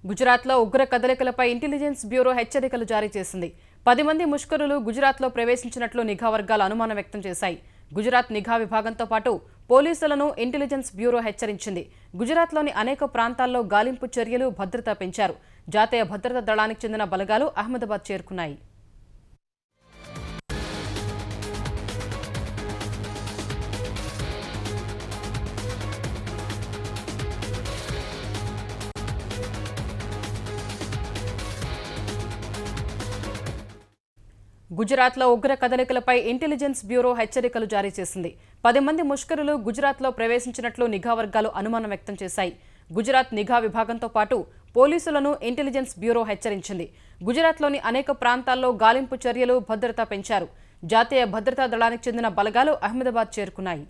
గుజరాత్లో ఉగ్ర కదలికలపై intelligence bureau హెచ్చరికలు జారీ చేసింది. 10 మంది ముష్కరులు గుజరాత్లో ప్రవేశించినట్లు నిఘా వర్గాలు అనుమానం వ్యక్తం చేశాయి. గుజరాత్ నిఘా విభాగంతో పాటు పోలీసులను ఇంటెలిజెన్స్ బ్యూరో హెచ్చరించింది. గుజరాత్లోని అనేక ప్రాంతాల్లో గాలింపు చర్యలు, భద్రత పెంచారు. జాతీయ భద్రతా దళానికి చెందిన బలగాలు అహ్మదాబాద్ చేరుకున్నాయి. గుజరాత్లో ఉగ్ర కదలికలపై ఇంటెలిజెన్స్ బ్యూరో హెచ్చరికలు జారీ చేసింది. 10 మంది ముష్కరులు గుజరాత్లో ప్రవేశించినట్లు నిఘా వర్గాలు అనుమానం వ్యక్తం చేశాయి. గుజరాత్ నిఘా విభాగంతో పాటు పోలీసులను ఇంటెలిజెన్స్ బ్యూరో హెచ్చరించింది. గుజరాత్లోని అనేక ప్రాంతాల్లో గాలింపు చర్యలు, భద్రత పెంచారు. జాతీయ భద్రతా దళానికి చెందిన బలగాలు అహ్మదాబాద్ చేరుకున్నాయి.